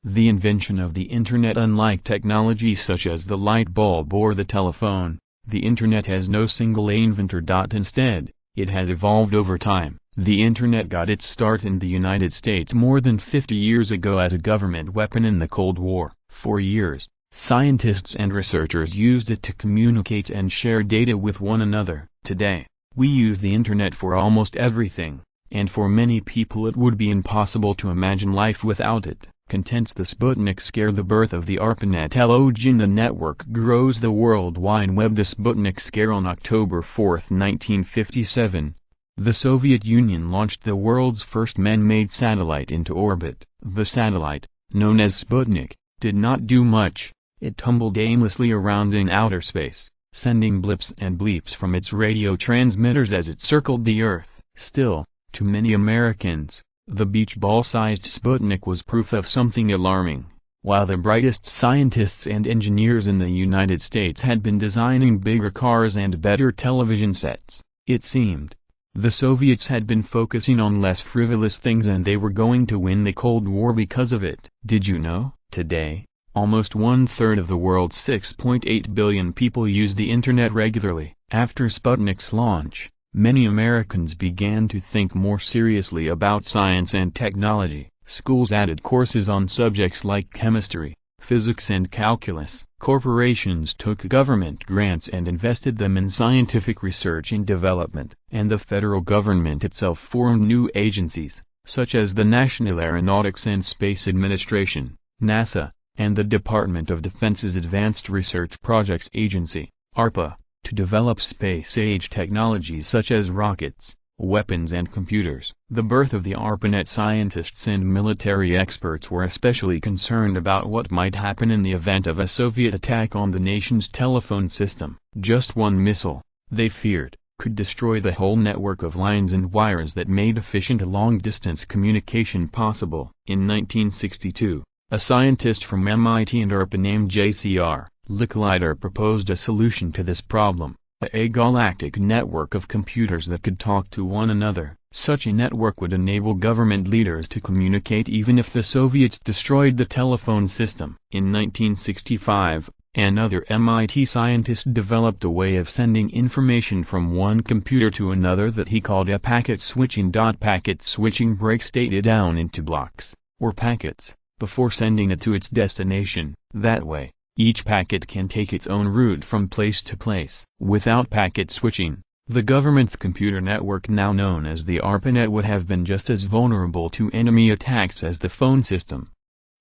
The invention of the Internet. Unlike technologies such as the light bulb or the telephone, the Internet has no single inventor. Instead, it has evolved over time. The Internet got its start in the United States more than 50 years ago as a government weapon in the Cold War. For years, scientists and researchers used it to communicate and share data with one another. Today, we use the Internet for almost everything, and for many people it would be impossible to imagine life without it. Contents: the Sputnik scare. The birth of the ARPANET. The network grows the World Wide Web. The Sputnik scare. On October 4, 1957, the Soviet Union launched the world's first man-made satellite into orbit. The satellite, known as Sputnik, did not do much. It tumbled aimlessly around in outer space, sending blips and bleeps from its radio transmitters as it circled the Earth. Still, to many Americans, the beach ball-sized Sputnik was proof of something alarming. While the brightest scientists and engineers in the United States had been designing bigger cars and better television sets, it seemed, the Soviets had been focusing on less frivolous things, and they were going to win the Cold War because of it. Did you know? Today, almost 1/3 of the world's 6.8 billion people use the Internet regularly. After Sputnik's launch, many Americans began to think more seriously about science and technology. Schools added courses on subjects like chemistry, physics and calculus. Corporations took government grants and invested them in scientific research and development. And the federal government itself formed new agencies, such as the National Aeronautics and Space Administration, NASA, and the Department of Defense's Advanced Research Projects Agency, ARPA, to develop space-age technologies such as rockets, weapons and computers. The birth of the ARPANET. Scientists and military experts were especially concerned about what might happen in the event of a Soviet attack on the nation's telephone system. Just one missile, they feared, could destroy the whole network of lines and wires that made efficient long-distance communication possible. In 1962, a scientist from MIT and ARPA named J.C.R. Licklider proposed a solution to this problem: a galactic network of computers that could talk to one another. Such a network would enable government leaders to communicate even if the Soviets destroyed the telephone system. In 1965, another MIT scientist developed a way of sending information from one computer to another that he called a packet switching. Packet switching breaks data down into blocks, or packets, before sending it to its destination. That way, each packet can take its own route from place to place. Without packet switching, the government's computer network, now known as the ARPANET, would have been just as vulnerable to enemy attacks as the phone system.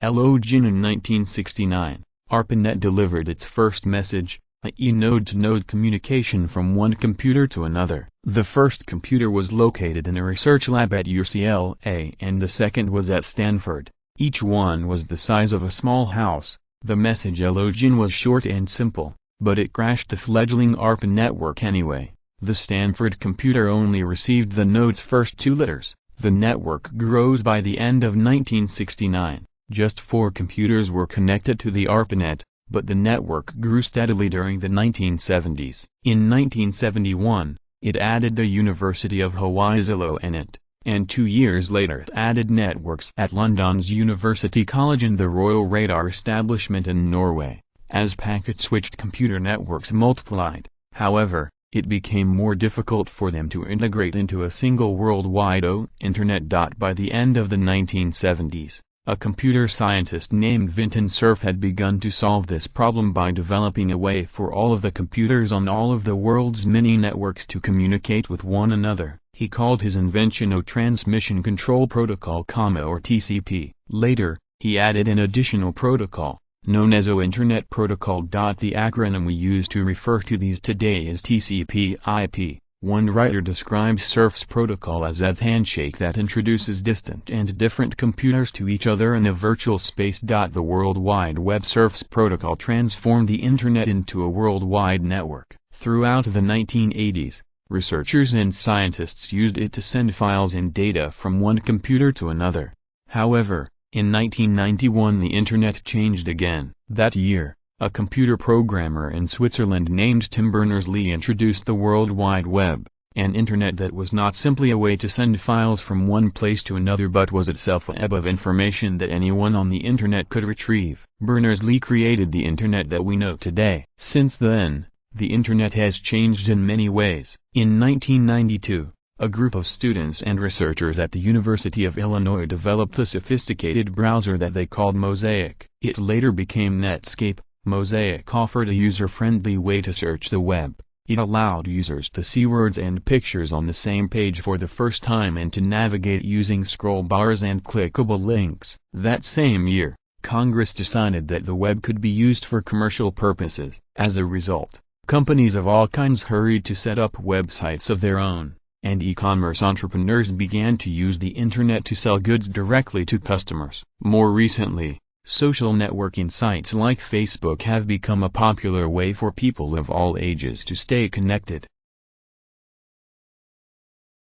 In 1969, ARPANET delivered its first message, i.e. node-to-node communication from one computer to another. The first computer was located in a research lab at UCLA and the second was at Stanford. Each one was the size of a small house. The message was short and simple, but it crashed the fledgling ARPA network anyway. The Stanford computer only received the node's first 2 letters. The network grows. By the end of 1969, just 4 computers were connected to the ARPANET, but the network grew steadily during the 1970s. In 1971, it added the University of Hawaii's ILO-NET, and 2 years later it added networks at London's University College and the Royal Radar Establishment in Norway. As packet-switched computer networks multiplied, however, it became more difficult for them to integrate into a single worldwide Internet. By the end of the 1970s, a computer scientist named Vinton Cerf had begun to solve this problem by developing a way for all of the computers on all of the world's many networks to communicate with one another. He called his invention a Transmission Control Protocol, or TCP. Later, he added an additional protocol, known as Internet Protocol. The acronym we use to refer to these today is TCP/IP. One writer describes Cerf's protocol as a handshake that introduces distant and different computers to each other in a virtual space. The World Wide Web. Cerf's protocol transformed the Internet into a worldwide network. Throughout the 1980s, researchers and scientists used it to send files and data from one computer to another. However, in 1991 the Internet changed again. That year, a computer programmer in Switzerland named Tim Berners-Lee introduced the World Wide Web, An internet that was not simply a way to send files from one place to another but was itself a web of information that anyone on the internet could retrieve. Berners-Lee created the internet that we know today. Since then, the internet has changed in many ways. In 1992, a group of students and researchers at the University of Illinois developed a sophisticated browser that they called Mosaic. It later became Netscape. Mosaic offered a user-friendly way to search the web. It allowed users to see words and pictures on the same page for the first time and to navigate using scroll bars and clickable links. That same year, Congress decided that the web could be used for commercial purposes. As a result, companies of all kinds hurried to set up websites of their own, and e-commerce entrepreneurs began to use the internet to sell goods directly to customers. More recently, social networking sites like Facebook have become a popular way for people of all ages to stay connected.